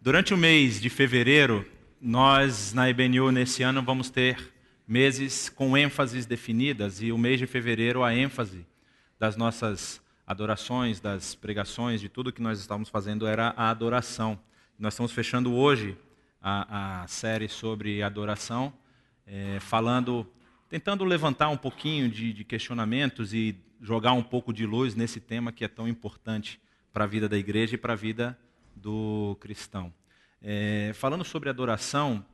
Durante o mês de fevereiro, nós na IBNU nesse ano vamos ter meses com ênfases definidas, e o mês de fevereiro a ênfase das nossas adorações, das pregações, de tudo que nós estamos fazendo era a adoração. Nós estamos fechando hoje a série sobre adoração, tentando levantar um pouquinho de questionamentos e jogar um pouco de luz nesse tema que é tão importante para a vida da igreja e para a vida do cristão. Falando sobre adoração,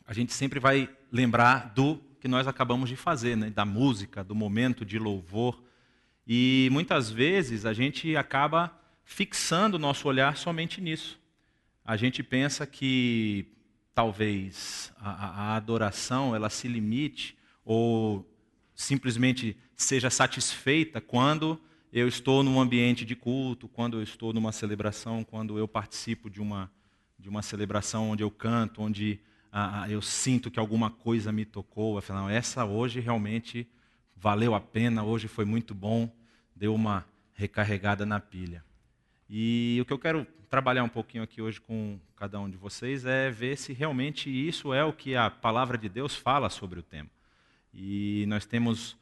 a gente sempre vai lembrar do que nós acabamos de fazer, né? Da música, do momento de louvor. E muitas vezes a gente acaba fixando o nosso olhar somente nisso. A gente pensa que talvez a adoração ela se limite ou simplesmente seja satisfeita quando eu estou num ambiente de culto, quando eu estou numa celebração, quando eu participo de uma celebração onde eu canto, onde eu sinto que alguma coisa me tocou. Eu falo, não, essa hoje realmente valeu a pena, hoje foi muito bom, deu uma recarregada na pilha. E o que eu quero trabalhar um pouquinho aqui hoje com cada um de vocês é ver se realmente isso é o que a palavra de Deus fala sobre o tema. E nós temos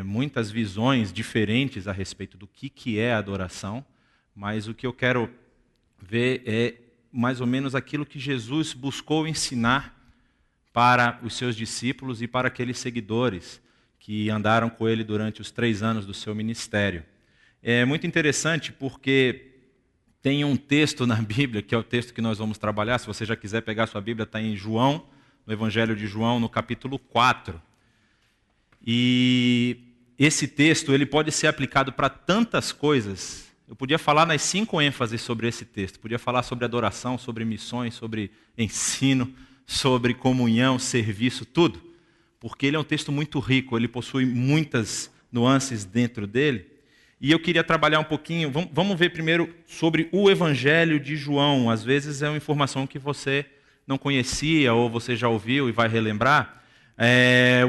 muitas visões diferentes a respeito do que é adoração, mas o que eu quero ver é mais ou menos aquilo que Jesus buscou ensinar para os seus discípulos e para aqueles seguidores que andaram com ele durante os 3 anos do seu ministério. É muito interessante porque tem um texto na Bíblia, que é o texto que nós vamos trabalhar. Se você já quiser pegar sua Bíblia, está em João, no Evangelho de João, no capítulo 4. E esse texto ele pode ser aplicado para tantas coisas. Eu podia falar nas 5 ênfases sobre esse texto. Podia falar sobre adoração, sobre missões, sobre ensino, sobre comunhão, serviço, tudo. Porque ele é um texto muito rico, ele possui muitas nuances dentro dele. E eu queria trabalhar um pouquinho, vamos ver primeiro sobre o Evangelho de João. Às vezes é uma informação que você não conhecia ou você já ouviu e vai relembrar.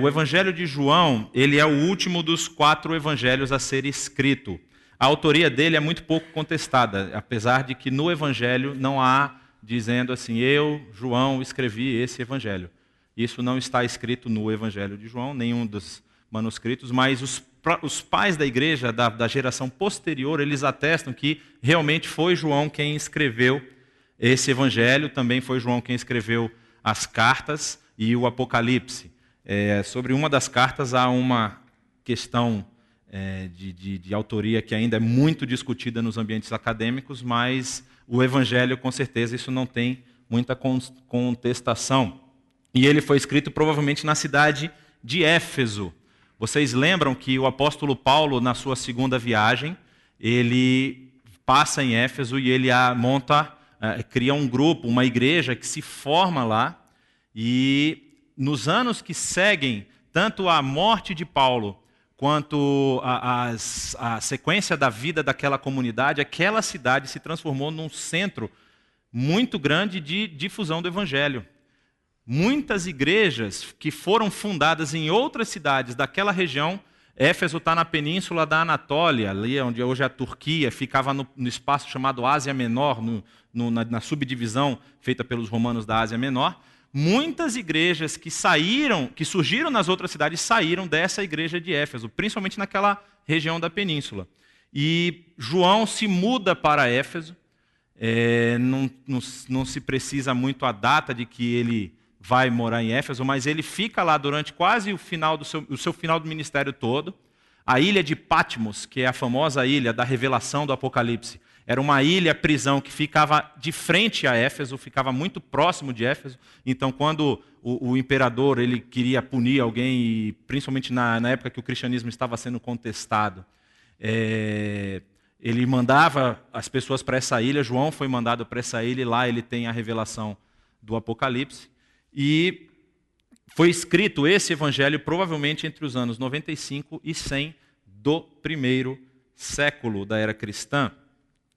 O Evangelho de João, ele é o último dos 4 evangelhos a ser escrito. A autoria dele é muito pouco contestada, apesar de que no Evangelho não há dizendo assim, eu, João, escrevi esse Evangelho. Isso não está escrito no Evangelho de João, nenhum dos manuscritos, mas os pais da igreja, da geração posterior, eles atestam que realmente foi João quem escreveu esse Evangelho, também foi João quem escreveu as cartas e o Apocalipse. Sobre uma das cartas há uma questão de autoria que ainda é muito discutida nos ambientes acadêmicos, mas o Evangelho, com certeza, isso não tem muita contestação. E ele foi escrito provavelmente na cidade de Éfeso. Vocês lembram que o apóstolo Paulo, na sua 2ª viagem, ele passa em Éfeso e ele cria um grupo, uma igreja que se forma lá. E nos anos que seguem, tanto a morte de Paulo quanto a sequência da vida daquela comunidade, aquela cidade se transformou num centro muito grande de difusão do evangelho. Muitas igrejas que foram fundadas em outras cidades daquela região. Éfeso está na península da Anatólia, ali onde hoje é a Turquia, ficava no espaço chamado Ásia Menor, na subdivisão feita pelos romanos da Ásia Menor. Muitas igrejas que surgiram nas outras cidades, saíram dessa igreja de Éfeso, principalmente naquela região da península. E João se muda para Éfeso. Não se precisa muito a data de que ele vai morar em Éfeso, mas ele fica lá durante quase o seu final do ministério todo. A ilha de Patmos, que é a famosa ilha da revelação do Apocalipse, era uma ilha-prisão que ficava de frente a Éfeso, ficava muito próximo de Éfeso. Então, quando o imperador ele queria punir alguém, e principalmente na época que o cristianismo estava sendo contestado, ele mandava as pessoas para essa ilha. João foi mandado para essa ilha e lá ele tem a revelação do Apocalipse. E foi escrito esse evangelho provavelmente entre os anos 95 e 100 do 1º século da era cristã.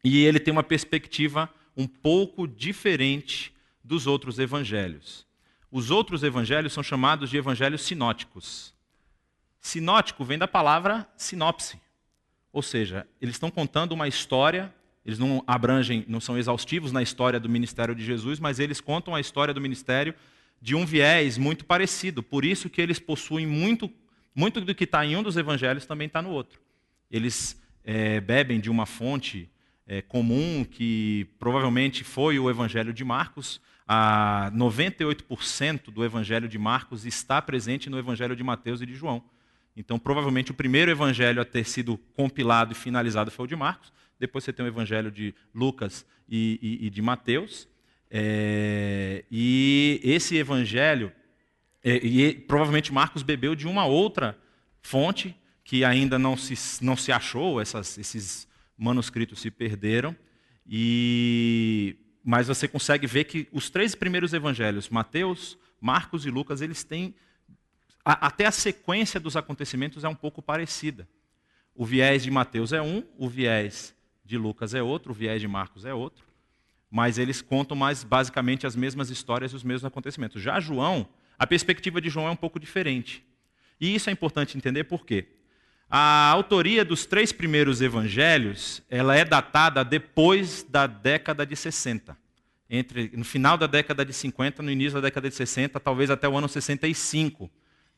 E ele tem uma perspectiva um pouco diferente dos outros evangelhos. Os outros evangelhos são chamados de evangelhos sinóticos. Sinótico vem da palavra sinopse. Ou seja, eles estão contando uma história Eles não abrangem, não são exaustivos na história do ministério de Jesus, mas eles contam a história do ministério de um viés muito parecido. Por isso que eles possuem muito do que está em um dos evangelhos também está no outro. Eles bebem de uma fonte comum, que provavelmente foi o evangelho de Marcos. 98% do evangelho de Marcos está presente no evangelho de Mateus e de João. Então, provavelmente, o primeiro evangelho a ter sido compilado e finalizado foi o de Marcos. Depois você tem o evangelho de Lucas e de Mateus. E esse evangelho, provavelmente Marcos bebeu de uma outra fonte, que ainda não se achou, esses manuscritos se perderam. Mas você consegue ver que os 3 primeiros evangelhos, Mateus, Marcos e Lucas, eles têm... Até a sequência dos acontecimentos é um pouco parecida. O viés de Mateus é um, o viés de Lucas é outro, o viés de Marcos é outro. Mas eles contam mais basicamente as mesmas histórias e os mesmos acontecimentos. Já João, a perspectiva de João é um pouco diferente. E isso é importante entender por quê. A autoria dos 3 primeiros evangelhos, ela é datada depois da década de 60. No final da década de 50, no início da década de 60, talvez até o ano 65,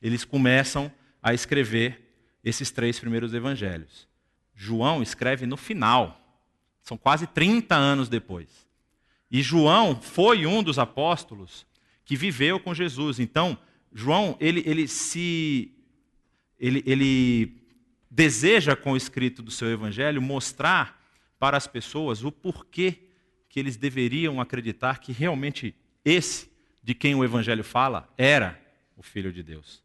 eles começam a escrever esses 3 primeiros evangelhos. João escreve no final, são quase 30 anos depois. E João foi um dos apóstolos que viveu com Jesus. Então, João, ele deseja, com o escrito do seu evangelho, mostrar para as pessoas o porquê que eles deveriam acreditar que realmente esse de quem o evangelho fala era o Filho de Deus.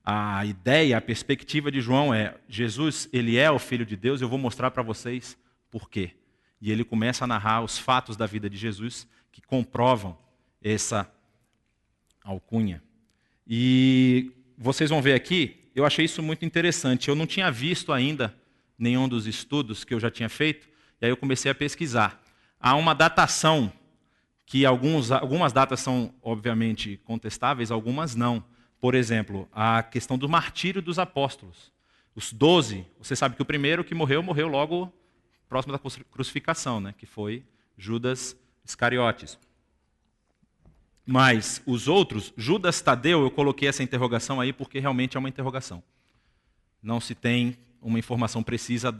A ideia, a perspectiva de João é: Jesus, ele é o Filho de Deus, eu vou mostrar para vocês por quê. E ele começa a narrar os fatos da vida de Jesus que comprovam essa alcunha. E vocês vão ver aqui, eu achei isso muito interessante. Eu não tinha visto ainda nenhum dos estudos que eu já tinha feito, e aí eu comecei a pesquisar. Há uma datação, que algumas datas são, obviamente, contestáveis, algumas não. Por exemplo, a questão do martírio dos apóstolos. Os 12, você sabe que o primeiro que morreu logo próximo da crucificação, né, que foi Judas Iscariotes. Mas os outros, Judas Tadeu, eu coloquei essa interrogação aí porque realmente é uma interrogação. Não se tem uma informação precisa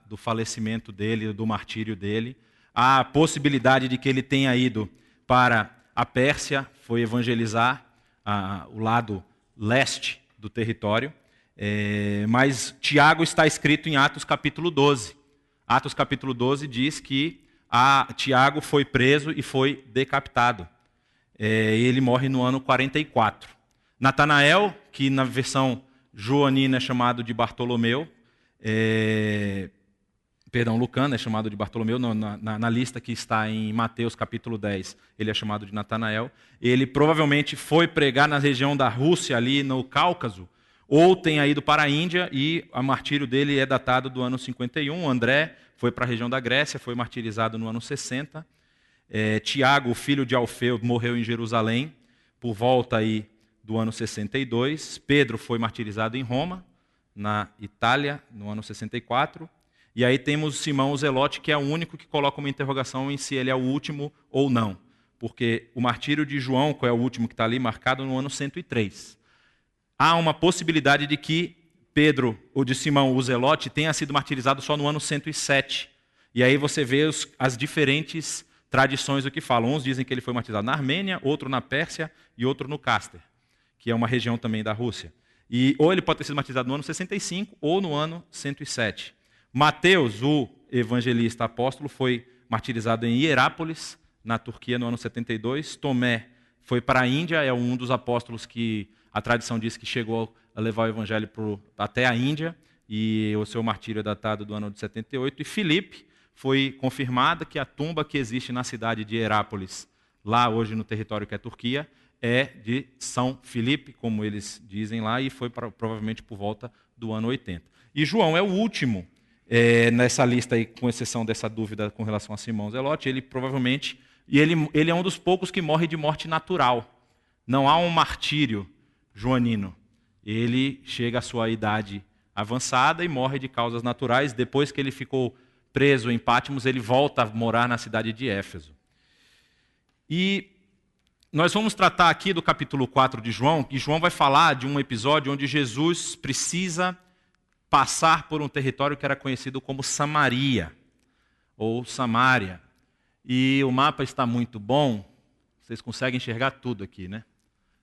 do falecimento dele, do martírio dele. Há a possibilidade de que ele tenha ido para a Pérsia, foi evangelizar o lado leste do território. Mas Tiago está escrito em Atos capítulo 12. Atos capítulo 12 diz que Tiago foi preso e foi decapitado. Ele morre no ano 44. Natanael, que na versão joanina é chamado de Bartolomeu, Lucano é chamado de Bartolomeu, na lista que está em Mateus capítulo 10, ele é chamado de Natanael. Ele provavelmente foi pregar na região da Rússia, ali no Cáucaso, ou tenha ido para a Índia, e o martírio dele é datado do ano 51. André foi para a região da Grécia, foi martirizado no ano 60. Tiago, filho de Alfeu, morreu em Jerusalém, por volta aí do ano 62. Pedro foi martirizado em Roma, na Itália, no ano 64. E aí temos Simão o Zelote, que é o único que coloca uma interrogação em se ele é o último ou não. Porque o martírio de João, que é o último que está ali, marcado no ano 103. Há uma possibilidade de que Pedro, ou de Simão o Zelote, tenha sido martirizado só no ano 107. E aí você vê as diferentes tradições do que falam. Uns dizem que ele foi martirizado na Armênia, outro na Pérsia e outro no Cáster, que é uma região também da Rússia. Ou ele pode ter sido martirizado no ano 65 ou no ano 107. Mateus, o evangelista apóstolo, foi martirizado em Hierápolis, na Turquia, no ano 72. Tomé foi para a Índia, é um dos apóstolos que a tradição diz que chegou a levar o evangelho até a Índia, e o seu martírio é datado do ano de 78. E Filipe, foi confirmada que a tumba que existe na cidade de Hierápolis, lá hoje no território que é Turquia, é de São Filipe, como eles dizem lá, e foi provavelmente por volta do ano 80. E João é o último nessa lista aí, com exceção dessa dúvida com relação a Simão Zelote. Ele provavelmente, ele é um dos poucos que morre de morte natural. Não há um martírio joanino. Ele chega à sua idade avançada e morre de causas naturais. Depois que ele ficou preso em Patmos, ele volta a morar na cidade de Éfeso. E nós vamos tratar aqui do capítulo 4 de João, e João vai falar de um episódio onde Jesus precisa passar por um território que era conhecido como Samaria, ou Samária. E o mapa está muito bom, vocês conseguem enxergar tudo aqui, né?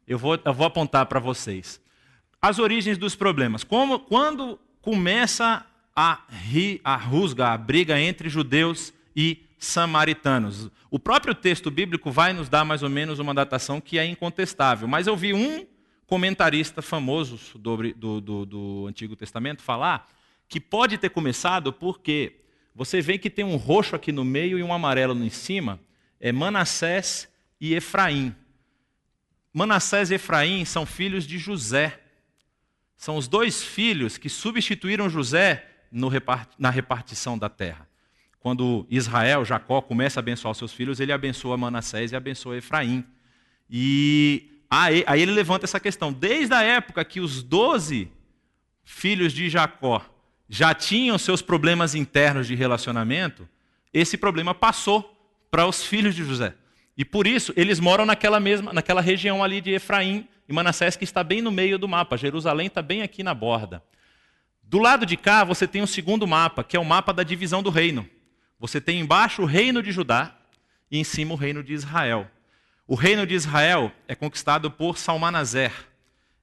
Eu vou apontar para vocês. As origens dos problemas. Quando começa a rusga, a briga entre judeus e samaritanos. O próprio texto bíblico vai nos dar mais ou menos uma datação que é incontestável, mas eu vi um comentarista famoso do Antigo Testamento falar que pode ter começado porque você vê que tem um roxo aqui no meio e um amarelo em cima, é Manassés e Efraim. Manassés e Efraim são filhos de José. São os dois filhos que substituíram José na repartição da terra. Quando Israel, Jacó, começa a abençoar os seus filhos, ele abençoa Manassés e abençoa Efraim. E aí ele levanta essa questão. Desde a época que os 12 filhos de Jacó já tinham seus problemas internos de relacionamento, esse problema passou para os filhos de José. E por isso, eles moram naquela região ali de Efraim e Manassés, que está bem no meio do mapa. Jerusalém está bem aqui na borda. Do lado de cá, você tem um segundo mapa, que é o mapa da divisão do reino. Você tem embaixo o reino de Judá e em cima o reino de Israel. O reino de Israel é conquistado por Salmanaser.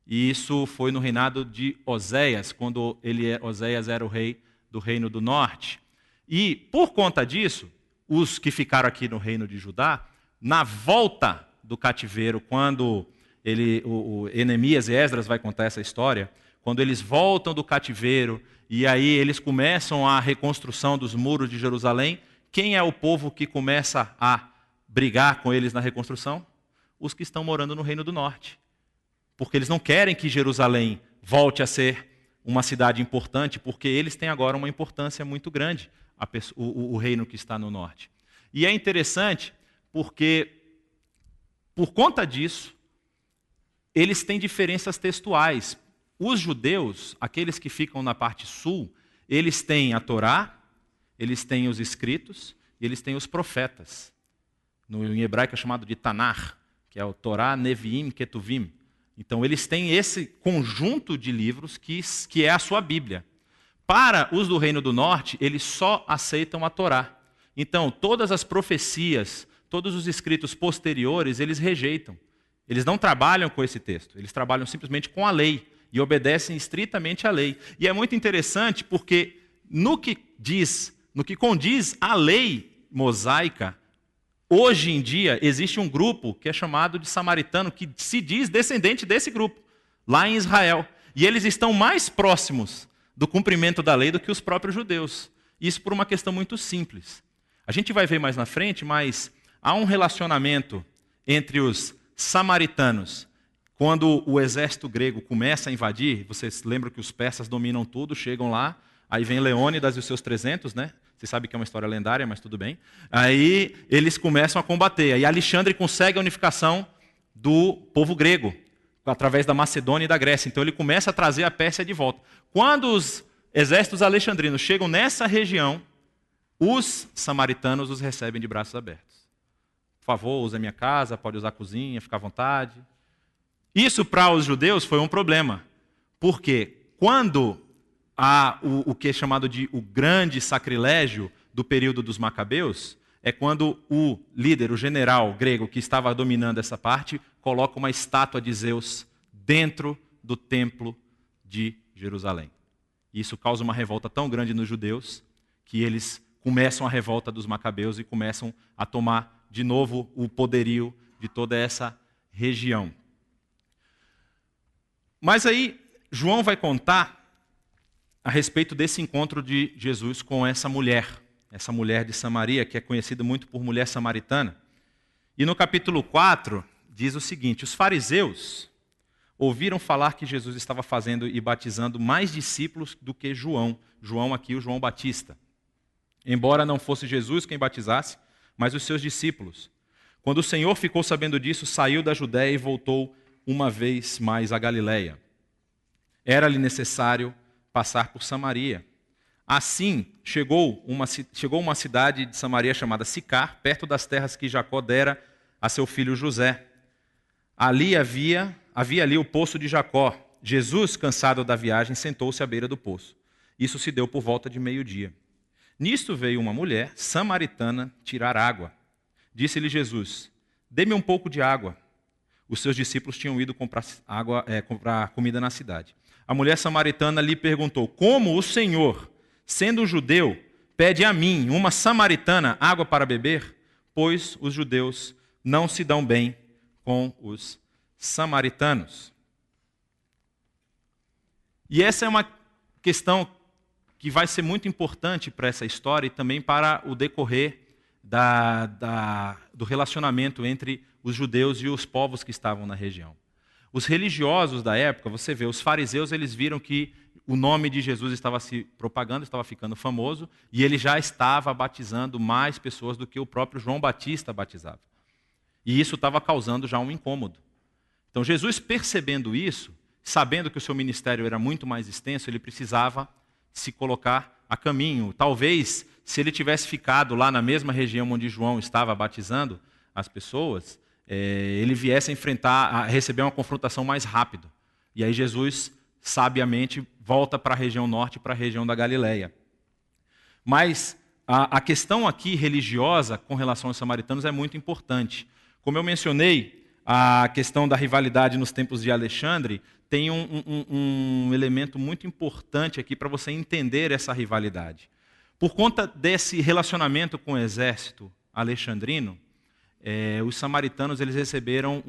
E isso foi no reinado de Oséias, quando Oséias era o rei do reino do norte. E, por conta disso, os que ficaram aqui no reino de Judá, na volta do cativeiro, quando Neemias e Esdras vai contar essa história, quando eles voltam do cativeiro e aí eles começam a reconstrução dos muros de Jerusalém, quem é o povo que começa a brigar com eles na reconstrução? Os que estão morando no reino do norte. Porque eles não querem que Jerusalém volte a ser uma cidade importante, porque eles têm agora uma importância muito grande, o reino que está no norte. E é interessante porque, por conta disso, eles têm diferenças textuais. Os judeus, aqueles que ficam na parte sul, eles têm a Torá, eles têm os escritos e eles têm os profetas. Em hebraico é chamado de Tanar, que é o Torá, Neviim, Ketuvim. Então eles têm esse conjunto de livros que é a sua Bíblia. Para os do Reino do Norte, eles só aceitam a Torá. Então todas as profecias, todos os escritos posteriores, eles rejeitam. Eles não trabalham com esse texto, eles trabalham simplesmente com a lei e obedecem estritamente à lei. E é muito interessante porque no que condiz a lei mosaica, hoje em dia existe um grupo que é chamado de samaritano, que se diz descendente desse grupo, lá em Israel. E eles estão mais próximos do cumprimento da lei do que os próprios judeus. Isso por uma questão muito simples. A gente vai ver mais na frente, mas há um relacionamento entre os samaritanos. Quando o exército grego começa a invadir, vocês lembram que os persas dominam tudo, chegam lá, aí vem Leônidas e os seus 300, né? Você sabe que é uma história lendária, mas tudo bem. Aí eles começam a combater. Aí Alexandre consegue a unificação do povo grego, através da Macedônia e da Grécia. Então ele começa a trazer a Pérsia de volta. Quando os exércitos alexandrinos chegam nessa região, os samaritanos os recebem de braços abertos. Por favor, use a minha casa, pode usar a cozinha, fica à vontade. Isso para os judeus foi um problema. Porque quando há o que é chamado de o grande sacrilégio do período dos Macabeus, é quando o líder, o general grego que estava dominando essa parte, coloca uma estátua de Zeus dentro do templo de Jerusalém. Isso causa uma revolta tão grande nos judeus que eles começam a revolta dos Macabeus e começam a tomar de novo o poderio de toda essa região. Mas aí João vai contar a respeito desse encontro de Jesus com essa mulher de Samaria, que é conhecida muito por mulher samaritana. E no capítulo 4 diz o seguinte: os fariseus ouviram falar que Jesus estava fazendo e batizando mais discípulos do que João. João aqui, o João Batista. Embora não fosse Jesus quem batizasse, mas os seus discípulos. Quando o Senhor ficou sabendo disso, saiu da Judéia e voltou uma vez mais à Galiléia. Era-lhe necessário passar por Samaria. Assim, chegou uma cidade de Samaria chamada Sicar, perto das terras que Jacó dera a seu filho José. Havia ali o poço de Jacó. Jesus, cansado da viagem, sentou-se à beira do poço. Isso se deu por volta de meio-dia. Nisto veio uma mulher samaritana tirar água. Disse-lhe Jesus: dê-me um pouco de água. Os seus discípulos tinham ido comprar comida na cidade. A mulher samaritana lhe perguntou: como o Senhor, sendo judeu, pede a mim, uma samaritana, água para beber? Pois os judeus não se dão bem com os samaritanos. E essa é uma questão que vai ser muito importante para essa história e também para o decorrer do relacionamento entre os judeus e os povos que estavam na região. Os religiosos da época, você vê, os fariseus, eles viram que o nome de Jesus estava se propagando, estava ficando famoso, e ele já estava batizando mais pessoas do que o próprio João Batista batizava. E isso estava causando já um incômodo. Então Jesus, percebendo isso, sabendo que o seu ministério era muito mais extenso, ele precisava se colocar a caminho. Talvez, se ele tivesse ficado lá na mesma região onde João estava batizando as pessoas, ele viesse a receber uma confrontação mais rápido. E aí Jesus, sabiamente, volta para a região norte, para a região da Galileia. Mas a questão aqui religiosa com relação aos samaritanos é muito importante. Como eu mencionei, a questão da rivalidade nos tempos de Alexandre tem um elemento muito importante aqui para você entender essa rivalidade. Por conta desse relacionamento com o exército alexandrino, os samaritanos eles receberam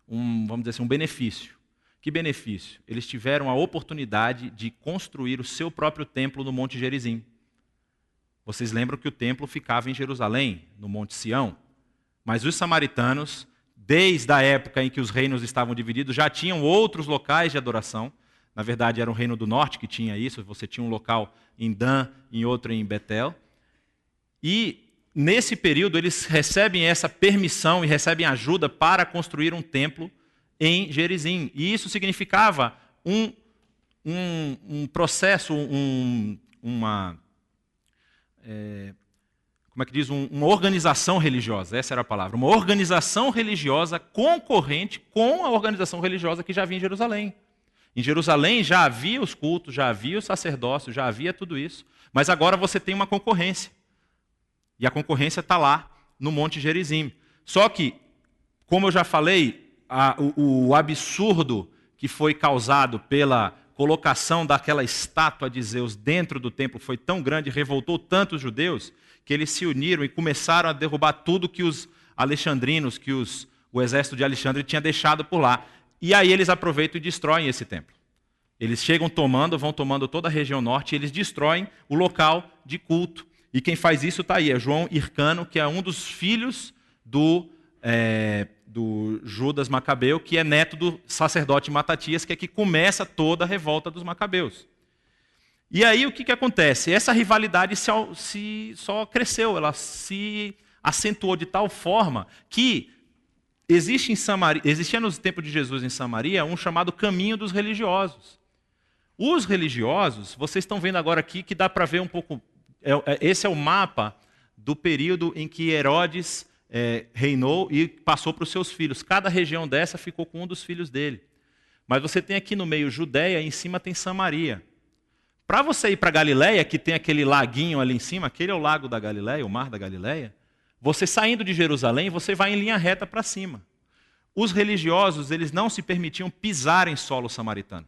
vamos dizer assim, um benefício. Que benefício? Eles tiveram a oportunidade de construir o seu próprio templo no Monte Gerizim. Vocês lembram que o templo ficava em Jerusalém, no Monte Sião? Mas os samaritanos, desde a época em que os reinos estavam divididos, já tinham outros locais de adoração. Na verdade, era o Reino do Norte que tinha isso. Você tinha um local em Dan e outro em Betel. E, nesse período, eles recebem essa permissão e recebem ajuda para construir um templo em Gerizim. E isso significava um processo, uma organização religiosa, essa era a palavra, uma organização religiosa concorrente com a organização religiosa que já havia em Jerusalém. Em Jerusalém já havia os cultos, já havia o sacerdócio, já havia tudo isso, mas agora você tem uma concorrência. E a concorrência está lá no Monte Gerizim. Só que, como eu já falei, o absurdo que foi causado pela colocação daquela estátua de Zeus dentro do templo foi tão grande, revoltou tanto os judeus, que eles se uniram e começaram a derrubar tudo que os alexandrinos, que o exército de Alexandre tinha deixado por lá. E aí eles aproveitam e destroem esse templo. Eles vão tomando toda a região norte, e eles destroem o local de culto. E quem faz isso está aí, é João Hircano, que é um dos filhos do Judas Macabeu, que é neto do sacerdote Matatias, que é que começa toda a revolta dos Macabeus. E aí o que acontece? Essa rivalidade só cresceu, ela se acentuou de tal forma que existia nos tempos de Jesus em Samaria um chamado caminho dos religiosos. Os religiosos, vocês estão vendo agora aqui que dá para ver um pouco, esse é o mapa do período em que Herodes reinou e passou para os seus filhos. Cada região dessa ficou com um dos filhos dele. Mas você tem aqui no meio Judéia, e em cima tem Samaria. Para você ir para Galileia, que tem aquele laguinho ali em cima, aquele é o lago da Galileia, o mar da Galileia, você saindo de Jerusalém, você vai em linha reta para cima. Os religiosos, eles não se permitiam pisar em solo samaritano.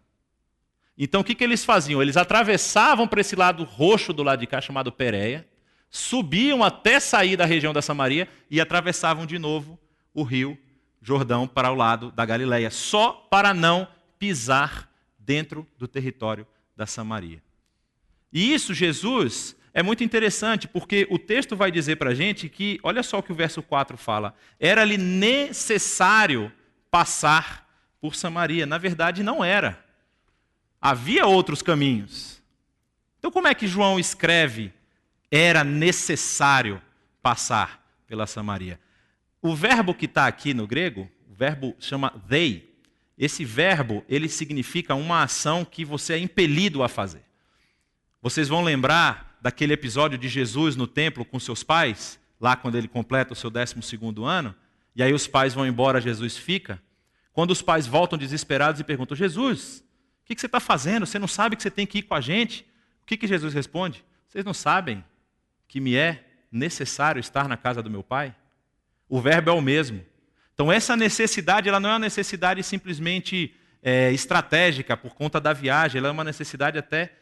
Então o que eles faziam? Eles atravessavam para esse lado roxo do lado de cá, chamado Pérea, subiam até sair da região da Samaria e atravessavam de novo o rio Jordão para o lado da Galileia, só para não pisar dentro do território da Samaria. E isso, Jesus, é muito interessante, porque o texto vai dizer para a gente que, olha só o que o verso 4 fala, era-lhe necessário passar por Samaria. Na verdade, não era. Havia outros caminhos. Então, como é que João escreve era necessário passar pela Samaria? O verbo que está aqui no grego, o verbo chama dei. Esse verbo, ele significa uma ação que você é impelido a fazer. Vocês vão lembrar daquele episódio de Jesus no templo com seus pais, lá quando ele completa o seu 12º ano, e aí os pais vão embora, Jesus fica. Quando os pais voltam desesperados e perguntam, Jesus, o que você está fazendo? Você não sabe que você tem que ir com a gente? O que Jesus responde? Vocês não sabem que me é necessário estar na casa do meu pai? O verbo é o mesmo. Então essa necessidade, ela não é uma necessidade simplesmente estratégica por conta da viagem, ela é uma necessidade até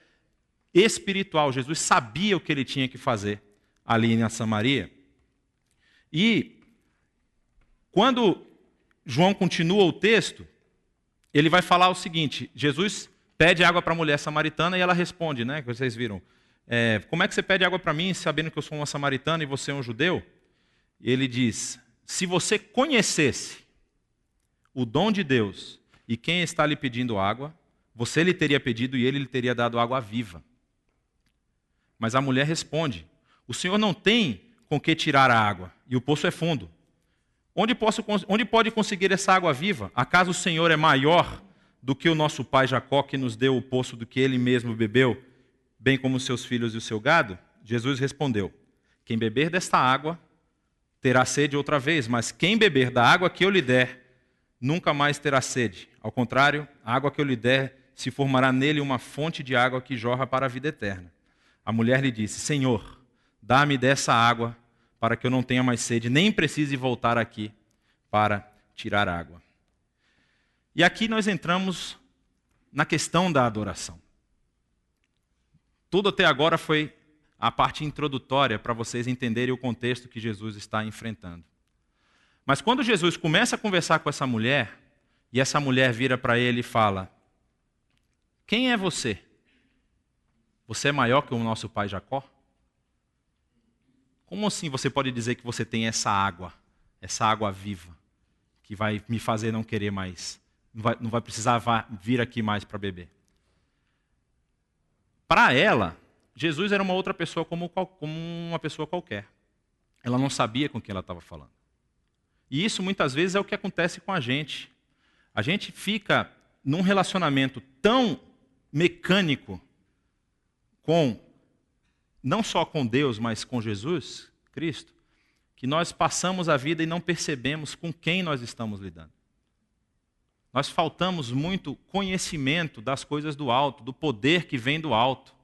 espiritual. Jesus sabia o que ele tinha que fazer ali na Samaria. E quando João continua o texto, ele vai falar o seguinte, Jesus pede água para a mulher samaritana e ela responde, né, que vocês viram, como é que você pede água para mim, sabendo que eu sou uma samaritana e você é um judeu? E ele diz, se você conhecesse o dom de Deus e quem está lhe pedindo água, você lhe teria pedido e ele lhe teria dado água viva. Mas a mulher responde, o Senhor não tem com que tirar a água, e o poço é fundo. Onde pode conseguir essa água viva? Acaso o Senhor é maior do que o nosso pai Jacó, que nos deu o poço do que ele mesmo bebeu, bem como os seus filhos e o seu gado? Jesus respondeu, quem beber desta água terá sede outra vez, mas quem beber da água que eu lhe der, nunca mais terá sede. Ao contrário, a água que eu lhe der se formará nele uma fonte de água que jorra para a vida eterna. A mulher lhe disse, Senhor, dá-me dessa água para que eu não tenha mais sede, nem precise voltar aqui para tirar água. E aqui nós entramos na questão da adoração. Tudo até agora foi a parte introdutória para vocês entenderem o contexto que Jesus está enfrentando. Mas quando Jesus começa a conversar com essa mulher, e essa mulher vira para ele e fala, quem é você? Você é maior que o nosso pai Jacó? Como assim você pode dizer que você tem essa água viva, que vai me fazer não querer mais, não vai precisar vir aqui mais para beber? Para ela, Jesus era uma outra pessoa como uma pessoa qualquer. Ela não sabia com quem ela estava falando. E isso muitas vezes é o que acontece com a gente. A gente fica num relacionamento tão mecânico não só com Deus, mas com Jesus, Cristo, que nós passamos a vida e não percebemos com quem nós estamos lidando. Nós faltamos muito conhecimento das coisas do alto, do poder que vem do alto.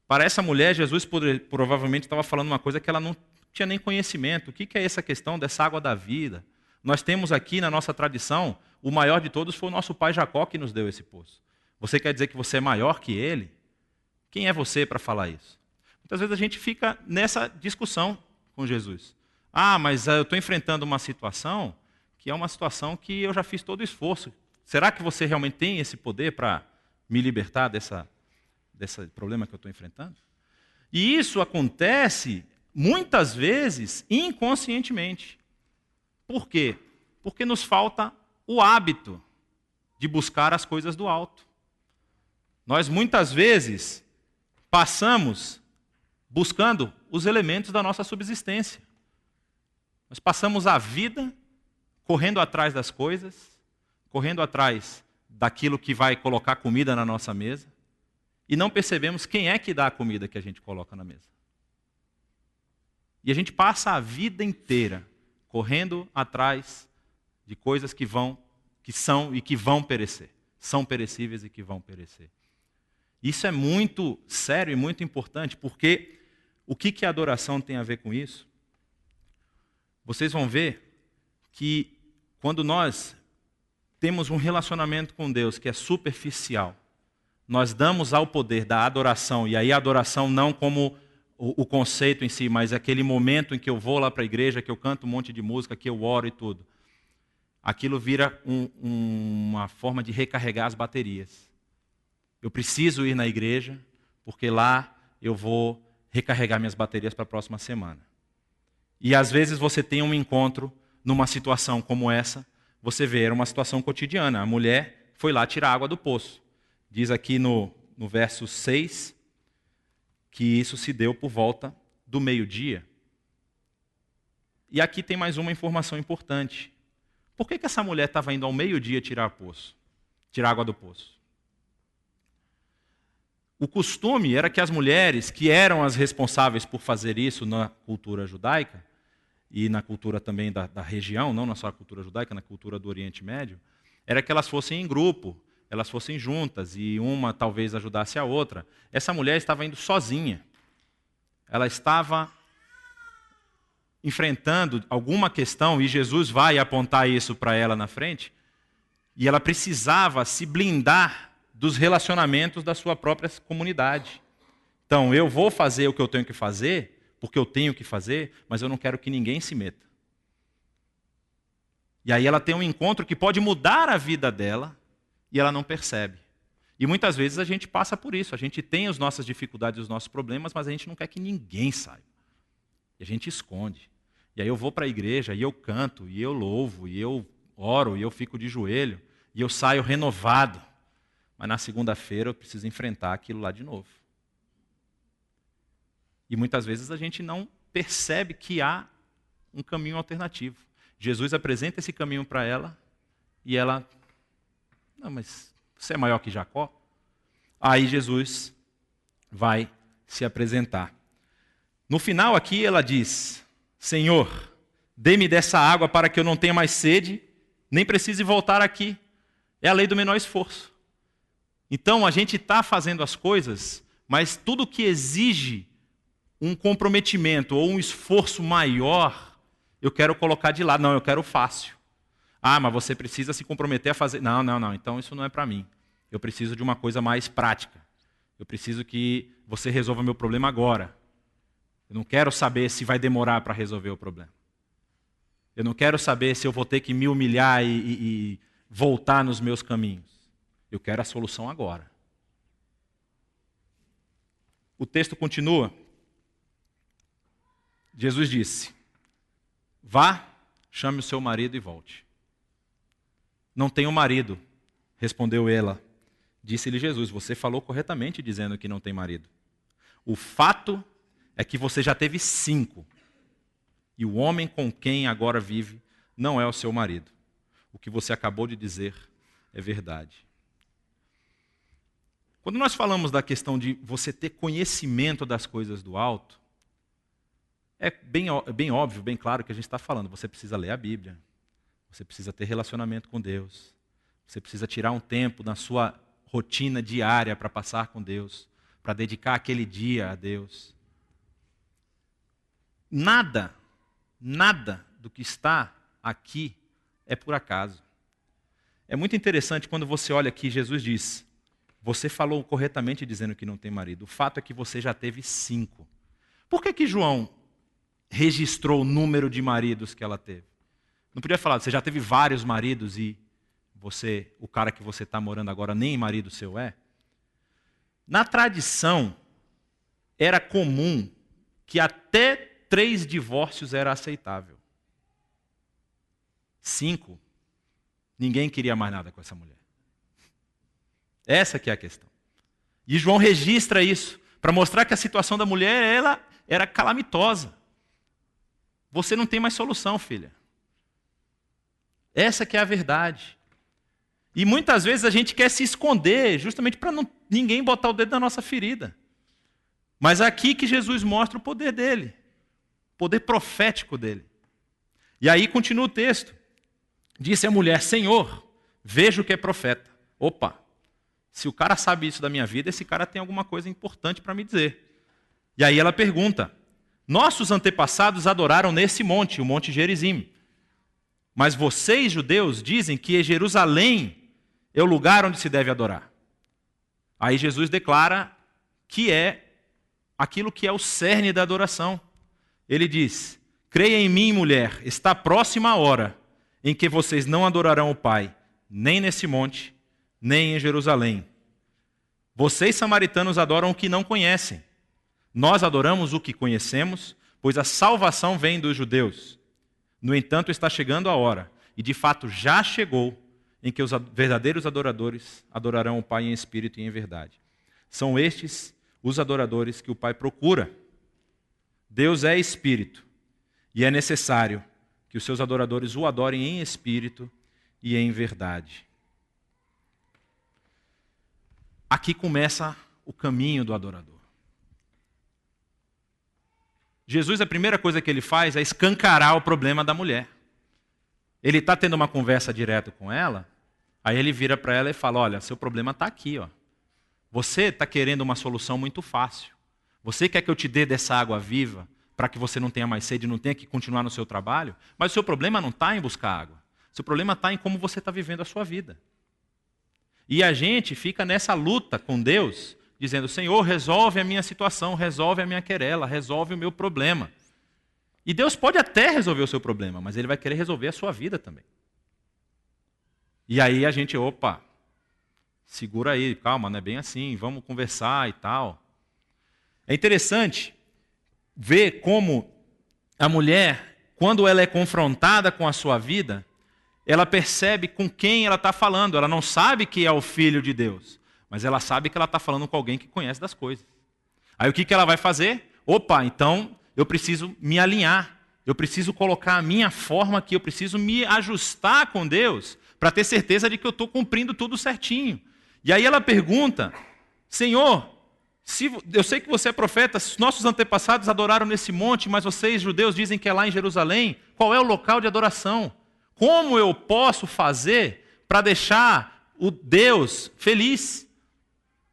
Para essa mulher, Jesus provavelmente estava falando uma coisa que ela não tinha nem conhecimento. O que é essa questão dessa água da vida? Nós temos aqui na nossa tradição, o maior de todos foi o nosso pai Jacó que nos deu esse poço. Você quer dizer que você é maior que ele? Quem é você para falar isso? Muitas vezes a gente fica nessa discussão com Jesus. Mas eu estou enfrentando uma situação que é uma situação que eu já fiz todo o esforço. Será que você realmente tem esse poder para me libertar desse problema que eu estou enfrentando? E isso acontece, muitas vezes, inconscientemente. Por quê? Porque nos falta o hábito de buscar as coisas do alto. Nós, muitas vezes, passamos buscando os elementos da nossa subsistência. Nós passamos a vida correndo atrás das coisas, correndo atrás daquilo que vai colocar comida na nossa mesa, e não percebemos quem é que dá a comida que a gente coloca na mesa. E a gente passa a vida inteira correndo atrás de coisas que são e que vão perecer. São perecíveis e que vão perecer. Isso é muito sério e muito importante, porque o que a adoração tem a ver com isso? Vocês vão ver que quando nós temos um relacionamento com Deus que é superficial, nós damos ao poder da adoração, e aí a adoração não como o conceito em si, mas aquele momento em que eu vou lá para a igreja, que eu canto um monte de música, que eu oro e tudo. Aquilo vira uma forma de recarregar as baterias. Eu preciso ir na igreja, porque lá eu vou recarregar minhas baterias para a próxima semana. E às vezes você tem um encontro numa situação como essa, você vê, era uma situação cotidiana. A mulher foi lá tirar água do poço. Diz aqui no verso 6 que isso se deu por volta do meio-dia. E aqui tem mais uma informação importante. Por que essa mulher estava indo ao meio-dia tirar água do poço? O costume era que as mulheres, que eram as responsáveis por fazer isso na cultura judaica, e na cultura também da região, não na só cultura judaica, na cultura do Oriente Médio, era que elas fossem em grupo, elas fossem juntas, e uma talvez ajudasse a outra. Essa mulher estava indo sozinha. Ela estava enfrentando alguma questão, e Jesus vai apontar isso para ela na frente, e ela precisava se blindar dos relacionamentos da sua própria comunidade. Então, eu vou fazer o que eu tenho que fazer, porque eu tenho que fazer, mas eu não quero que ninguém se meta. E aí ela tem um encontro que pode mudar a vida dela, e ela não percebe. E muitas vezes a gente passa por isso, a gente tem as nossas dificuldades, os nossos problemas, mas a gente não quer que ninguém saiba. E a gente esconde. E aí eu vou para a igreja, e eu canto, e eu louvo, e eu oro, e eu fico de joelho, e eu saio renovado. Mas na segunda-feira eu preciso enfrentar aquilo lá de novo. E muitas vezes a gente não percebe que há um caminho alternativo. Jesus apresenta esse caminho para ela, e ela, não, mas você é maior que Jacó? Aí Jesus vai se apresentar. No final aqui ela diz, Senhor, dê-me dessa água para que eu não tenha mais sede, nem precise voltar aqui. É a lei do menor esforço. Então a gente está fazendo as coisas, mas tudo que exige um comprometimento ou um esforço maior, eu quero colocar de lado. Não, eu quero fácil. Ah, mas você precisa se comprometer a fazer. Não, então isso não é para mim. Eu preciso de uma coisa mais prática. Eu preciso que você resolva meu problema agora. Eu não quero saber se vai demorar para resolver o problema. Eu não quero saber se eu vou ter que me humilhar e voltar nos meus caminhos. Eu quero a solução agora. O texto continua. Jesus disse, vá, chame o seu marido e volte. Não tenho marido, respondeu ela. Disse-lhe Jesus, você falou corretamente dizendo que não tem marido. O fato é que você já teve 5. E o homem com quem agora vive não é o seu marido. O que você acabou de dizer é verdade. Quando nós falamos da questão de você ter conhecimento das coisas do alto, é bem óbvio, bem claro que a gente está falando. Você precisa ler a Bíblia. Você precisa ter relacionamento com Deus. Você precisa tirar um tempo na sua rotina diária para passar com Deus, para dedicar aquele dia a Deus. Nada do que está aqui é por acaso. É muito interessante quando você olha aqui, Jesus diz, você falou corretamente dizendo que não tem marido. O fato é que você já teve 5. Por que João registrou o número de maridos que ela teve? Não podia falar, você já teve vários maridos e o cara que você está morando agora, nem marido seu é? Na tradição, era comum que até 3 divórcios era aceitável. 5, ninguém queria mais nada com essa mulher. Essa que é a questão. E João registra isso, para mostrar que a situação da mulher ela era calamitosa. Você não tem mais solução, filha. Essa que é a verdade. E muitas vezes a gente quer se esconder, justamente para ninguém botar o dedo na nossa ferida. Mas é aqui que Jesus mostra o poder dele, o poder profético dele. E aí continua o texto. Disse a mulher, Senhor, vejo que é profeta. Opa, se o cara sabe isso da minha vida, esse cara tem alguma coisa importante para me dizer. E aí ela pergunta, nossos antepassados adoraram nesse monte, o Monte Gerizim. Mas vocês, judeus, dizem que Jerusalém é o lugar onde se deve adorar. Aí Jesus declara que é aquilo que é o cerne da adoração. Ele diz, creia em mim, mulher, está próxima a hora em que vocês não adorarão o Pai, nem nesse monte, nem em Jerusalém. Vocês, samaritanos, adoram o que não conhecem. Nós adoramos o que conhecemos, pois a salvação vem dos judeus. No entanto, está chegando a hora, e de fato já chegou, em que os verdadeiros adoradores adorarão o Pai em espírito e em verdade. São estes os adoradores que o Pai procura. Deus é espírito, e é necessário que os seus adoradores o adorem em espírito e em verdade. Aqui começa o caminho do adorador. Jesus, a primeira coisa que ele faz é escancarar o problema da mulher. Ele está tendo uma conversa direta com ela, aí ele vira para ela e fala, olha, seu problema está aqui, ó. Você está querendo uma solução muito fácil. Você quer que eu te dê dessa água viva para que você não tenha mais sede, não tenha que continuar no seu trabalho? Mas o seu problema não está em buscar água. O seu problema está em como você está vivendo a sua vida. E a gente fica nessa luta com Deus, dizendo, Senhor, resolve a minha situação, resolve a minha querela, resolve o meu problema. E Deus pode até resolver o seu problema, mas Ele vai querer resolver a sua vida também. E aí a gente, opa, segura aí, calma, não é bem assim, vamos conversar e tal. É interessante ver como a mulher, quando ela é confrontada com a sua vida, ela percebe com quem ela está falando. Ela não sabe que é o Filho de Deus, mas ela sabe que ela está falando com alguém que conhece das coisas. Aí o que ela vai fazer? Opa, então eu preciso me alinhar, eu preciso colocar a minha forma aqui, eu preciso me ajustar com Deus para ter certeza de que eu estou cumprindo tudo certinho. E aí ela pergunta, Senhor, eu sei que você é profeta, nossos antepassados adoraram nesse monte, mas vocês, judeus, dizem que é lá em Jerusalém. Qual é o local de adoração? Como eu posso fazer para deixar o Deus feliz?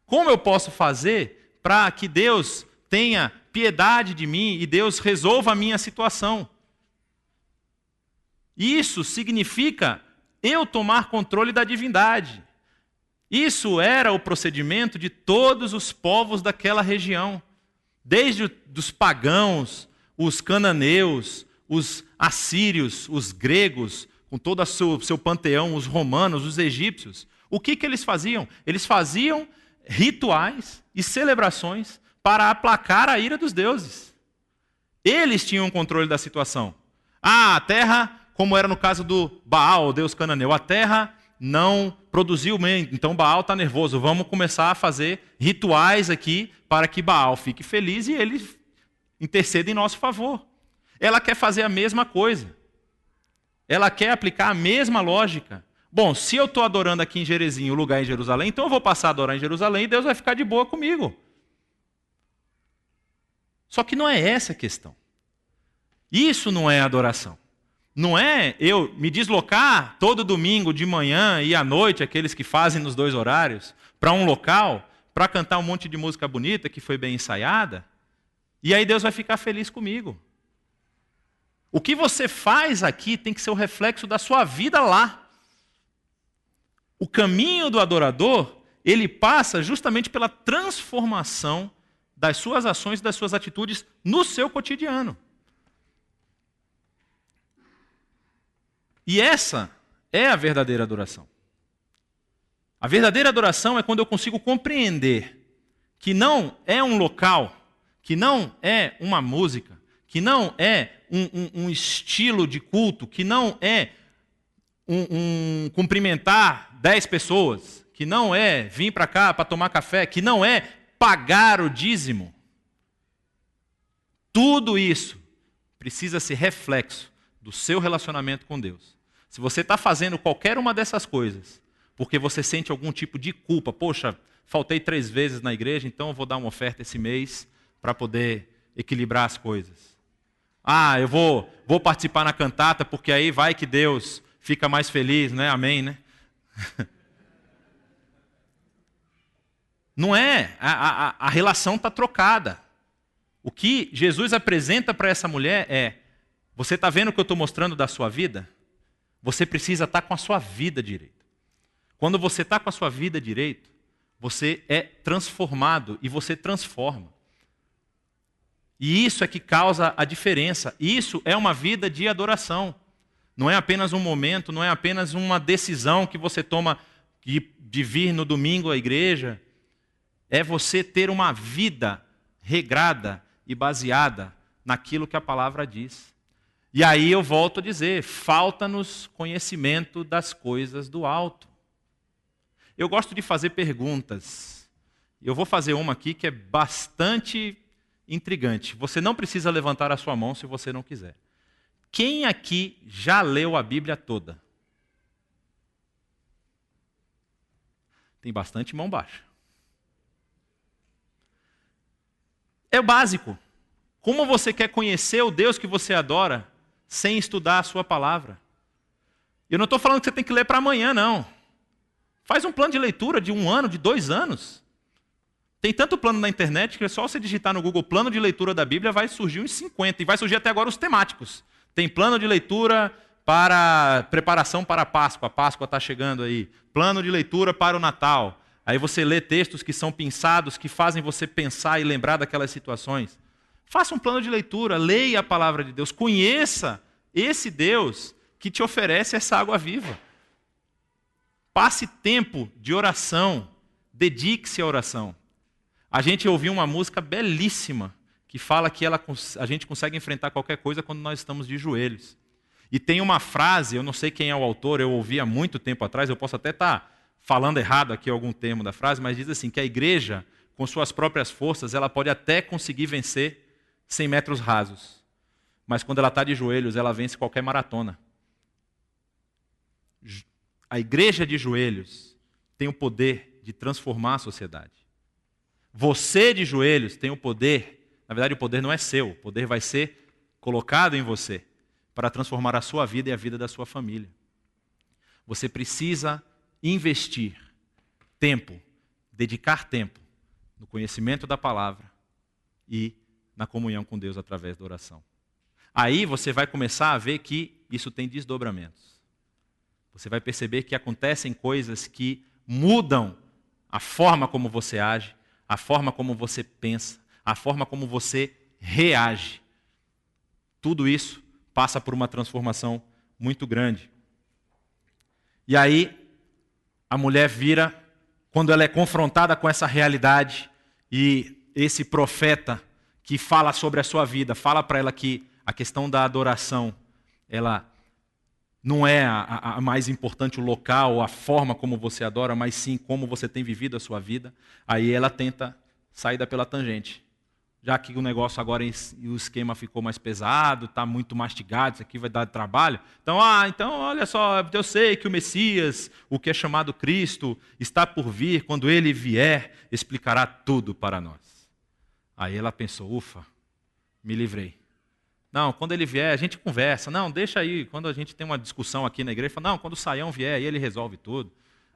Como eu posso fazer para que Deus tenha piedade de mim e Deus resolva a minha situação? Isso significa eu tomar controle da divindade. Isso era o procedimento de todos os povos daquela região, desde os pagãos, os cananeus, os assírios, os gregos, com todo o seu panteão, os romanos, os egípcios. O que eles faziam? Eles faziam rituais e celebrações para aplacar a ira dos deuses. Eles tinham o controle da situação. A terra, como era no caso do Baal, o deus cananeu, a terra não produziu bem, então Baal está nervoso. Vamos começar a fazer rituais aqui para que Baal fique feliz e ele interceda em nosso favor. Ela quer fazer a mesma coisa. Ela quer aplicar a mesma lógica. Bom, se eu estou adorando aqui em Gerizim, o lugar em Jerusalém, então eu vou passar a adorar em Jerusalém e Deus vai ficar de boa comigo. Só que não é essa a questão. Isso não é adoração. Não é eu me deslocar todo domingo de manhã e à noite, aqueles que fazem nos dois horários, para um local, para cantar um monte de música bonita que foi bem ensaiada, e aí Deus vai ficar feliz comigo. O que você faz aqui tem que ser o reflexo da sua vida lá. O caminho do adorador, ele passa justamente pela transformação das suas ações, das suas atitudes no seu cotidiano. E essa é a verdadeira adoração. A verdadeira adoração é quando eu consigo compreender que não é um local, que não é uma música, que não é um estilo de culto, que não é um cumprimentar 10 pessoas, que não é vir para cá para tomar café, que não é pagar o dízimo. Tudo isso precisa ser reflexo do seu relacionamento com Deus. Se você está fazendo qualquer uma dessas coisas, porque você sente algum tipo de culpa, poxa, faltei 3 vezes na igreja, então eu vou dar uma oferta esse mês para poder equilibrar as coisas. Ah, eu vou participar na cantata, porque aí vai que Deus fica mais feliz, né? Amém, né? Não é, a relação está trocada. O que Jesus apresenta para essa mulher é, você está vendo o que eu estou mostrando da sua vida? Você precisa estar com a sua vida direito. Quando você está com a sua vida direito, você é transformado e você transforma. E isso é que causa a diferença. Isso é uma vida de adoração. Não é apenas um momento, não é apenas uma decisão que você toma de vir no domingo à igreja. É você ter uma vida regrada e baseada naquilo que a palavra diz. E aí eu volto a dizer, falta-nos conhecimento das coisas do alto. Eu gosto de fazer perguntas. Eu vou fazer uma aqui que é bastante intrigante. Você não precisa levantar a sua mão se você não quiser. Quem aqui já leu a Bíblia toda? Tem bastante mão baixa. É o básico. Como você quer conhecer o Deus que você adora sem estudar a sua palavra? Eu não estou falando que você tem que ler para amanhã, não. Faz um plano de leitura de 1 ano, de 2 anos. Tem tanto plano na internet que é só você digitar no Google plano de leitura da Bíblia, vai surgir uns 50. E vai surgir até agora os temáticos. Tem plano de leitura para preparação para a Páscoa está chegando aí. Plano de leitura para o Natal. Aí você lê textos que são pensados, que fazem você pensar e lembrar daquelas situações. Faça um plano de leitura, leia a palavra de Deus, conheça esse Deus que te oferece essa água viva. Passe tempo de oração, dedique-se à oração. A gente ouviu uma música belíssima que fala que a gente consegue enfrentar qualquer coisa quando nós estamos de joelhos. E tem uma frase, eu não sei quem é o autor, eu ouvi há muito tempo atrás, eu posso até estar falando errado aqui algum termo da frase, mas diz assim, que a igreja, com suas próprias forças, ela pode até conseguir vencer 100 metros rasos. Mas quando ela está de joelhos, ela vence qualquer maratona. A igreja de joelhos tem o poder de transformar a sociedade. Você de joelhos tem o poder, na verdade o poder não é seu, o poder vai ser colocado em você para transformar a sua vida e a vida da sua família. Você precisa investir tempo, dedicar tempo no conhecimento da palavra e na comunhão com Deus através da oração. Aí você vai começar a ver que isso tem desdobramentos. Você vai perceber que acontecem coisas que mudam a forma como você age, a forma como você pensa, a forma como você reage. Tudo isso passa por uma transformação muito grande. E aí, a mulher vira, quando ela é confrontada com essa realidade, e esse profeta que fala sobre a sua vida, fala para ela que a questão da adoração, ela não é a mais importante, o local, a forma como você adora, mas sim como você tem vivido a sua vida. Aí ela tenta sair pela tangente. Já que o negócio agora, o esquema ficou mais pesado, está muito mastigado, isso aqui vai dar trabalho. Então, olha só, eu sei que o Messias, o que é chamado Cristo, está por vir, quando ele vier, explicará tudo para nós. Aí ela pensou, ufa, me livrei. Não, quando ele vier, a gente conversa. Não, deixa aí, quando a gente tem uma discussão aqui na igreja, fala, não, quando o Saião vier, aí ele resolve tudo.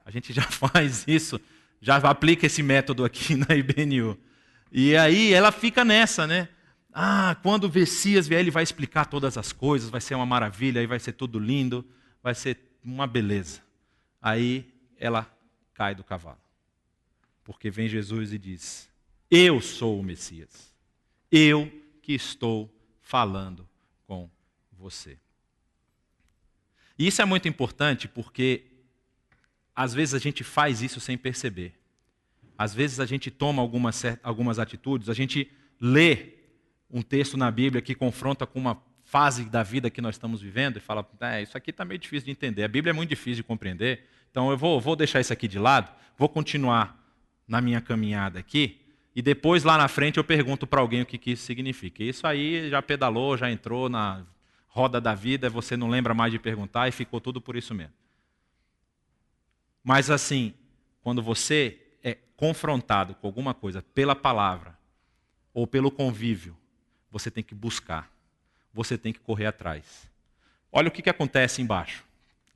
A gente já faz isso, já aplica esse método aqui na IBNU. E aí ela fica nessa, né? Quando o Messias vier, ele vai explicar todas as coisas, vai ser uma maravilha, aí vai ser tudo lindo, vai ser uma beleza. Aí ela cai do cavalo. Porque vem Jesus e diz, eu sou o Messias. Eu que estou falando com você. E isso é muito importante porque às vezes a gente faz isso sem perceber. Às vezes a gente toma algumas atitudes, a gente lê um texto na Bíblia que confronta com uma fase da vida que nós estamos vivendo e fala, isso aqui está meio difícil de entender, a Bíblia é muito difícil de compreender, então eu vou deixar isso aqui de lado, vou continuar na minha caminhada aqui, e depois lá na frente eu pergunto para alguém o que isso significa. Isso aí já pedalou, já entrou na roda da vida, você não lembra mais de perguntar e ficou tudo por isso mesmo. Mas assim, quando você é confrontado com alguma coisa pela palavra ou pelo convívio, você tem que buscar, você tem que correr atrás. Olha o que acontece embaixo.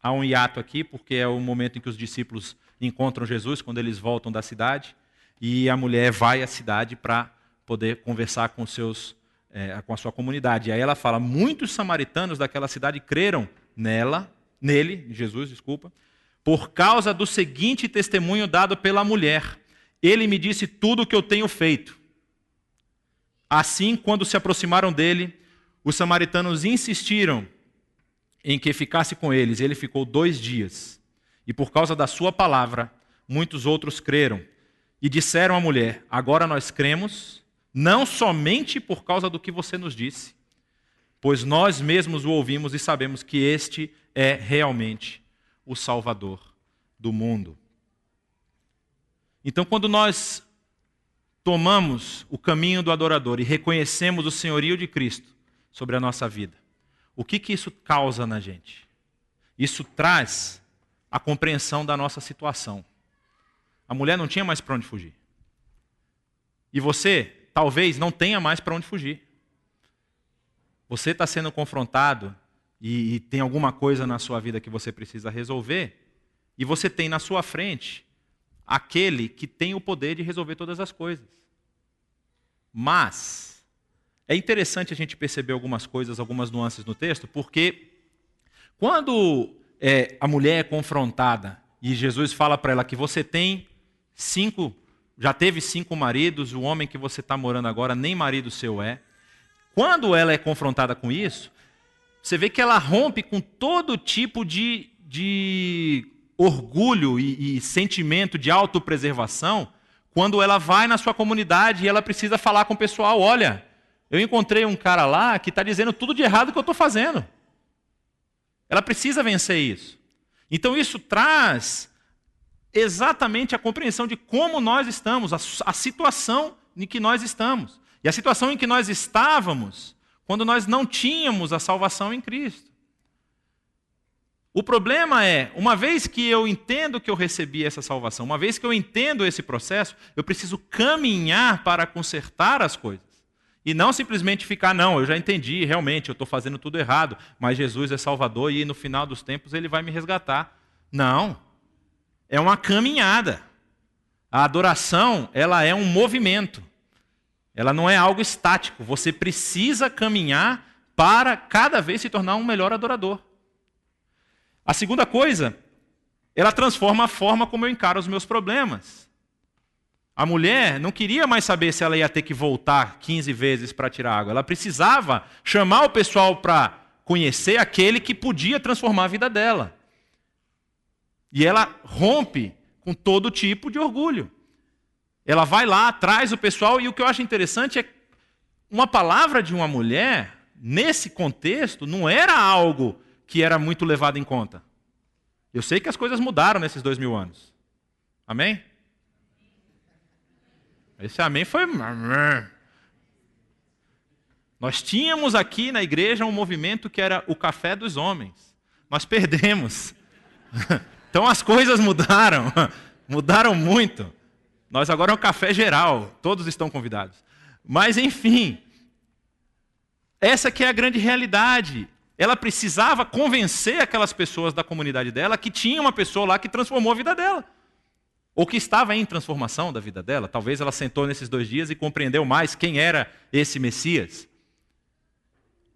Há um hiato aqui, porque é o momento em que os discípulos encontram Jesus, quando eles voltam da cidade, e a mulher vai à cidade para poder conversar com a sua comunidade. E aí ela fala, muitos samaritanos daquela cidade creram nele, Jesus, por causa do seguinte testemunho dado pela mulher. Ele me disse tudo o que eu tenho feito. Assim, quando se aproximaram dele, os samaritanos insistiram em que ficasse com eles. Ele ficou 2 dias. E por causa da sua palavra, muitos outros creram. E disseram à mulher, agora nós cremos, não somente por causa do que você nos disse, pois nós mesmos o ouvimos e sabemos que este é realmente o Salvador do mundo. Então, quando nós tomamos o caminho do adorador e reconhecemos o senhorio de Cristo sobre a nossa vida, o que isso causa na gente? Isso traz a compreensão da nossa situação. A mulher não tinha mais para onde fugir. E você talvez não tenha mais para onde fugir. Você está sendo confrontado e tem alguma coisa na sua vida que você precisa resolver, e você tem na sua frente aquele que tem o poder de resolver todas as coisas. Mas é interessante a gente perceber algumas coisas, algumas nuances no texto, porque quando a mulher é confrontada e Jesus fala para ela que você tem já teve 5 maridos, o homem que você está morando agora nem marido seu é. Quando ela é confrontada com isso, você vê que ela rompe com todo tipo de orgulho e sentimento de autopreservação quando ela vai na sua comunidade e ela precisa falar com o pessoal: olha, eu encontrei um cara lá que está dizendo tudo de errado que eu estou fazendo. Ela precisa vencer isso. Então isso traz exatamente a compreensão de como nós estamos, a situação em que nós estamos. E a situação em que nós estávamos quando nós não tínhamos a salvação em Cristo. O problema é, uma vez que eu entendo que eu recebi essa salvação, uma vez que eu entendo esse processo, eu preciso caminhar para consertar as coisas. E não simplesmente ficar, não, eu já entendi, realmente, eu estou fazendo tudo errado, mas Jesus é Salvador e no final dos tempos Ele vai me resgatar. Não. É uma caminhada. A adoração, ela é um movimento. Ela não é algo estático. Você precisa caminhar para cada vez se tornar um melhor adorador. A segunda coisa, ela transforma a forma como eu encaro os meus problemas. A mulher não queria mais saber se ela ia ter que voltar 15 vezes para tirar água. Ela precisava chamar o pessoal para conhecer aquele que podia transformar a vida dela. E ela rompe com todo tipo de orgulho. Ela vai lá, traz o pessoal, e o que eu acho interessante é uma palavra de uma mulher, nesse contexto, não era algo que era muito levado em conta. Eu sei que as coisas mudaram nesses 2000 anos. Amém? Esse amém foi... Nós tínhamos aqui na igreja um movimento que era o café dos homens. Nós perdemos. Então as coisas mudaram. Mudaram muito. Nós agora é um café geral. Todos estão convidados. Mas enfim, essa que é a grande realidade. Ela precisava convencer aquelas pessoas da comunidade dela que tinha uma pessoa lá que transformou a vida dela. Ou que estava em transformação da vida dela. Talvez ela sentou nesses 2 dias e compreendeu mais quem era esse Messias.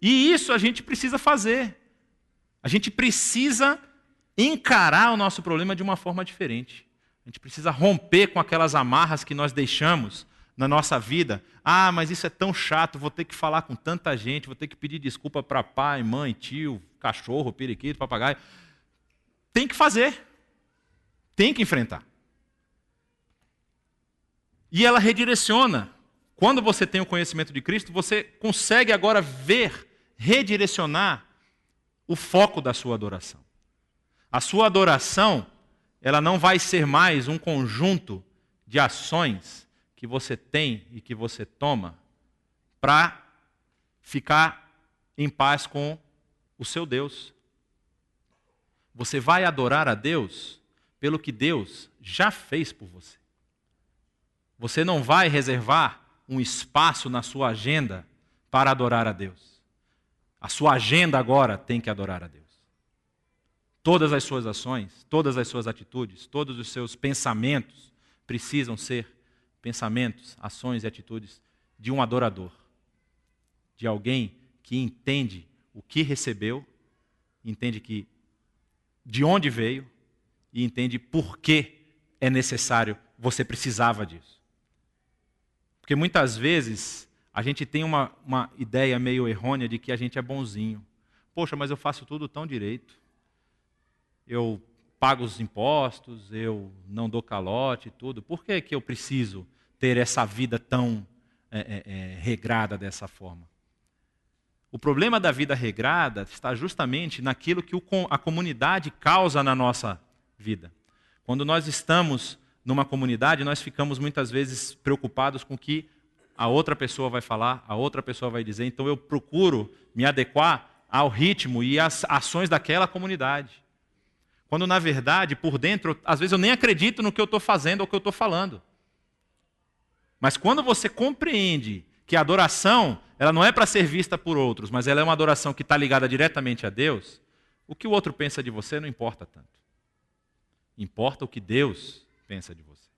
E isso a gente precisa fazer. A gente precisa encarar o nosso problema de uma forma diferente. A gente precisa romper com aquelas amarras que nós deixamos na nossa vida. Ah, mas isso é tão chato, vou ter que falar com tanta gente, vou ter que pedir desculpa para pai, mãe, tio, cachorro, periquito, papagaio. Tem que fazer. Tem que enfrentar. E ela redireciona. Quando você tem o conhecimento de Cristo, você consegue agora redirecionar o foco da sua adoração. A sua adoração, ela não vai ser mais um conjunto de ações que você tem e que você toma para ficar em paz com o seu Deus. Você vai adorar a Deus pelo que Deus já fez por você. Você não vai reservar um espaço na sua agenda para adorar a Deus. A sua agenda agora tem que adorar a Deus. Todas as suas ações, todas as suas atitudes, todos os seus pensamentos precisam ser pensamentos, ações e atitudes de um adorador. De alguém que entende o que recebeu, entende de onde veio e entende por que é necessário, você precisava disso. Porque muitas vezes a gente tem uma ideia meio errônea de que a gente é bonzinho. Poxa, mas eu faço tudo tão direito. Eu pago os impostos, eu não dou calote e tudo. Por que eu preciso ter essa vida tão regrada dessa forma? O problema da vida regrada está justamente naquilo que a comunidade causa na nossa vida. Quando nós estamos numa comunidade, nós ficamos muitas vezes preocupados com o que a outra pessoa vai falar, a outra pessoa vai dizer. Então eu procuro me adequar ao ritmo e às ações daquela comunidade. Quando, na verdade, por dentro, às vezes eu nem acredito no que eu estou fazendo ou que eu estou falando. Mas quando você compreende que a adoração, ela não é para ser vista por outros, mas ela é uma adoração que está ligada diretamente a Deus, o que o outro pensa de você não importa tanto. Importa o que Deus pensa de você.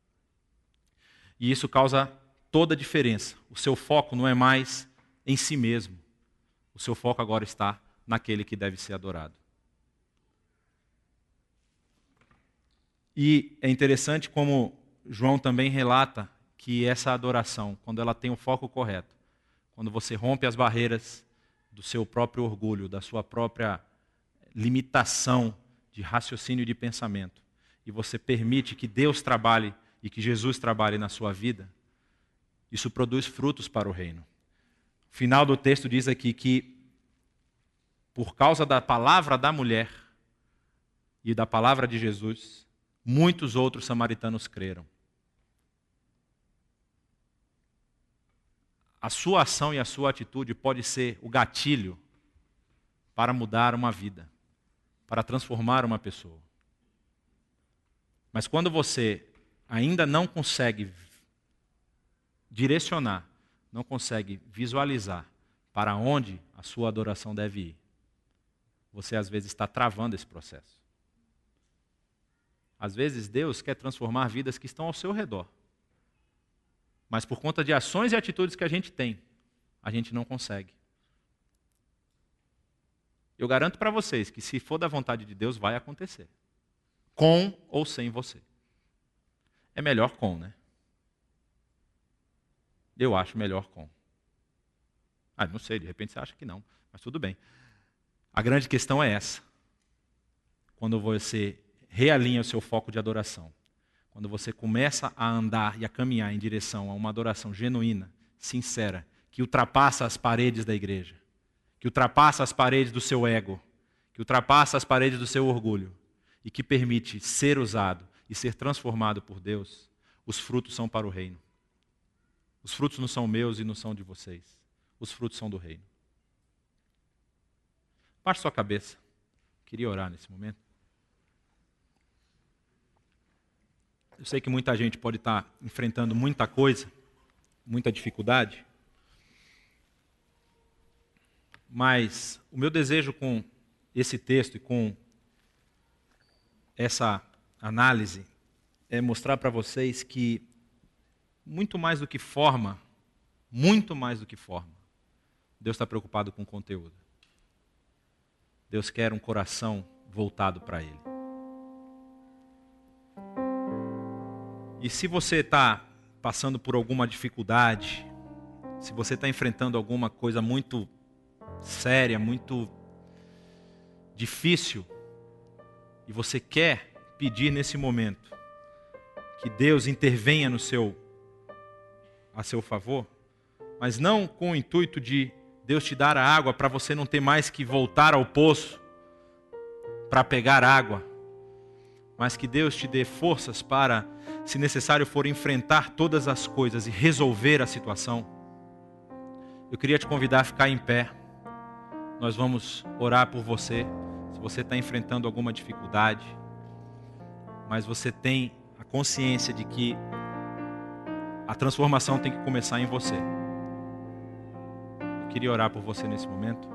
E isso causa toda a diferença. O seu foco não é mais em si mesmo. O seu foco agora está naquele que deve ser adorado. E é interessante como João também relata que essa adoração, quando ela tem o foco correto, quando você rompe as barreiras do seu próprio orgulho, da sua própria limitação de raciocínio e de pensamento, e você permite que Deus trabalhe e que Jesus trabalhe na sua vida, isso produz frutos para o reino. O final do texto diz aqui que, por causa da palavra da mulher e da palavra de Jesus, muitos outros samaritanos creram. A sua ação e a sua atitude pode ser o gatilho para mudar uma vida, para transformar uma pessoa. Mas quando você ainda não consegue direcionar, não consegue visualizar para onde a sua adoração deve ir, você às vezes está travando esse processo. Às vezes Deus quer transformar vidas que estão ao seu redor. Mas por conta de ações e atitudes que a gente tem, a gente não consegue. Eu garanto para vocês que se for da vontade de Deus, vai acontecer. Com ou sem você. É melhor com, né? Eu acho melhor com. Não sei, de repente você acha que não, mas tudo bem. A grande questão é essa. Quando você realinha o seu foco de adoração, quando você começa a andar e a caminhar em direção a uma adoração genuína, sincera, que ultrapassa as paredes da igreja, que ultrapassa as paredes do seu ego, que ultrapassa as paredes do seu orgulho e que permite ser usado e ser transformado por Deus, os frutos são para o reino. Os frutos não são meus e não são de vocês. Os frutos são do reino. Baixe sua cabeça. Queria orar nesse momento. Eu sei que muita gente pode estar enfrentando muita coisa, muita dificuldade, mas o meu desejo com esse texto e com essa análise é mostrar para vocês que muito mais do que forma, Deus está preocupado com o conteúdo. Deus quer um coração voltado para Ele. E se você está passando por alguma dificuldade, se você está enfrentando alguma coisa muito séria, muito difícil, e você quer pedir nesse momento que Deus intervenha a seu favor, mas não com o intuito de Deus te dar a água para você não ter mais que voltar ao poço para pegar água, mas que Deus te dê forças para, se necessário for, enfrentar todas as coisas e resolver a situação. Eu queria te convidar a ficar em pé. Nós vamos orar por você. Se você está enfrentando alguma dificuldade, mas você tem a consciência de que a transformação tem que começar em você. Eu queria orar por você nesse momento.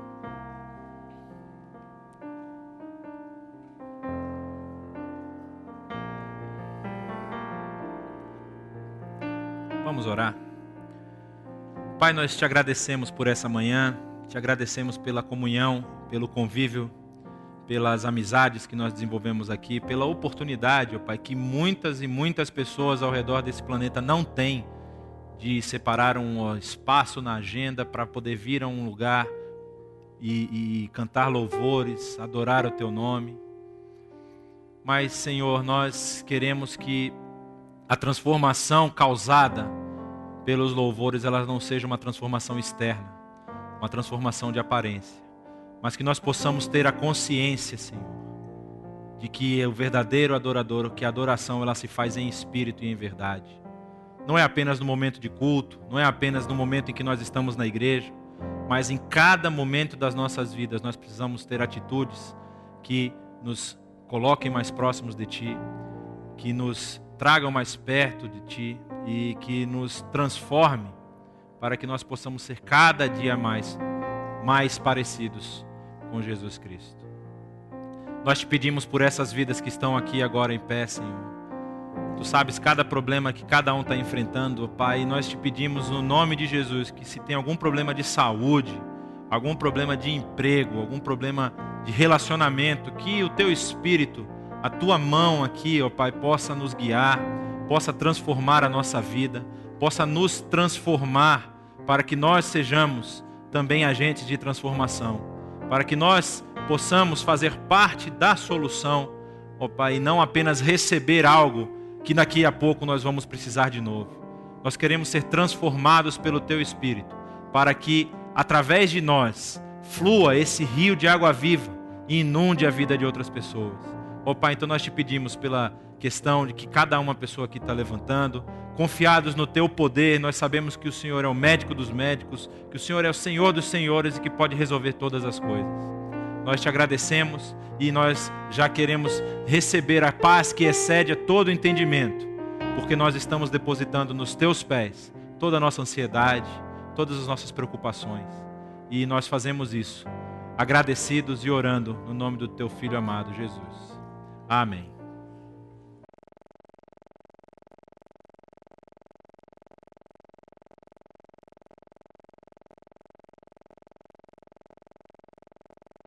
Vamos orar. Pai, nós te agradecemos por essa manhã, te agradecemos pela comunhão, pelo convívio, pelas amizades que nós desenvolvemos aqui, pela oportunidade, ó Pai, que muitas e muitas pessoas ao redor desse planeta não têm de separar um espaço na agenda para poder vir a um lugar e cantar louvores, adorar o Teu nome. Mas, Senhor, nós queremos que a transformação causada pelos louvores, ela não seja uma transformação externa, uma transformação de aparência, mas que nós possamos ter a consciência, Senhor, de que o verdadeiro adorador, que a adoração ela se faz em espírito e em verdade. Não é apenas no momento de culto, não é apenas no momento em que nós estamos na igreja, mas em cada momento das nossas vidas nós precisamos ter atitudes que nos coloquem mais próximos de Ti, que nos tragam mais perto de Ti e que nos transforme para que nós possamos ser cada dia mais parecidos com Jesus Cristo. Nós te pedimos por essas vidas que estão aqui agora em pé, Senhor. Tu sabes cada problema que cada um está enfrentando, Pai, e nós te pedimos no nome de Jesus que se tem algum problema de saúde, algum problema de emprego, algum problema de relacionamento, que o Teu Espírito, a Tua mão aqui, ó Pai, possa nos guiar, possa transformar a nossa vida, possa nos transformar para que nós sejamos também agentes de transformação, para que nós possamos fazer parte da solução, ó Pai, e não apenas receber algo que daqui a pouco nós vamos precisar de novo. Nós queremos ser transformados pelo Teu Espírito, para que através de nós flua esse rio de água viva e inunde a vida de outras pessoas. Ó Pai, então nós te pedimos pela questão de que cada uma pessoa aqui está levantando, confiados no Teu poder, nós sabemos que o Senhor é o médico dos médicos, que o Senhor é o Senhor dos senhores e que pode resolver todas as coisas. Nós te agradecemos e nós já queremos receber a paz que excede a todo entendimento, porque nós estamos depositando nos Teus pés toda a nossa ansiedade, todas as nossas preocupações. E nós fazemos isso agradecidos e orando no nome do Teu Filho amado, Jesus. Amém.